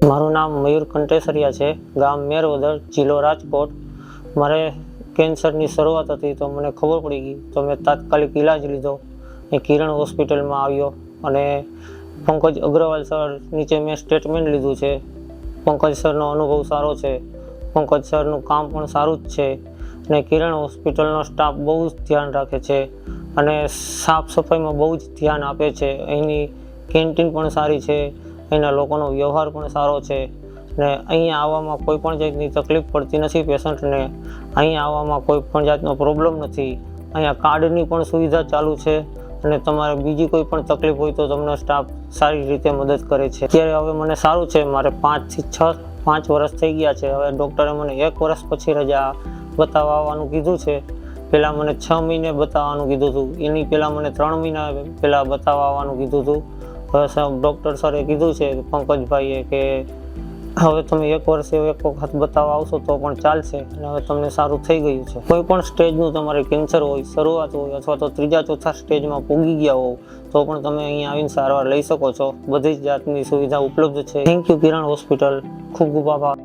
મારું નામ મયુર કંટેસરિયા છે, ગામ મેરવદર, જિલ્લો રાજકોટ। મારે કેન્સરની શરૂઆત હતી તો મને ખબર પડી ગઈ તો મેં તાત્કાલિક ઇલાજ લીધો। એ કિરણ હોસ્પિટલમાં આવ્યો અને પંકજ અગ્રવાલ સર નીચે મેં સ્ટેટમેન્ટ લીધું છે। પંકજ સરનો અનુભવ સારો છે, પંકજ સરનું કામ પણ સારું જ છે અને કિરણ હોસ્પિટલનો સ્ટાફ બહુ જ ધ્યાન રાખે છે અને સાફ સફાઈમાં બહુ જ ધ્યાન આપે છે। અહીંની કેન્ટીન પણ સારી છે, અહીંના લોકોનો વ્યવહાર પણ સારો છે ને અહીંયા આવવામાં કોઈ પણ જાતની તકલીફ પડતી નથી પેશન્ટને। અહીંયા આવવામાં કોઈ પણ જાતનો પ્રોબ્લેમ નથી। અહીંયા કાર્ડની પણ સુવિધા ચાલુ છે અને તમારે બીજી કોઈ પણ તકલીફ હોય તો તમને સ્ટાફ સારી રીતે મદદ કરે છે। અત્યારે હવે મને સારું છે, મારે 5 થી 5 વર્ષ થઈ ગયા છે। હવે ડૉક્ટરે મને 1 વર્ષ પછી રજા બતાવવા આવવાનું કીધું છે। પહેલાં મને 6 મહિને બતાવવાનું કીધું હતું, એની પહેલાં મને 3 મહિના પહેલાં બતાવવા આવવાનું કીધું હતું। હવે ડૉક્ટર સરે કીધું છે પંકજભાઈએ કે હવે તમે 1 વર્ષે 1 વખત બતાવવા આવશો તો પણ ચાલશે અને હવે તમને સારું થઈ ગયું છે। કોઈ પણ સ્ટેજનું તમારે કેન્સર હોય, શરૂઆત હોય અથવા તો 3જા 4થા સ્ટેજમાં પૂગી ગયા હોવ તો પણ તમે અહીંયા આવીને સારવાર લઈ શકો છો। બધી જ જાતની સુવિધા ઉપલબ્ધ છે। થેન્ક યુ કિરણ હોસ્પિટલ, ખૂબ ખૂબ આભાર।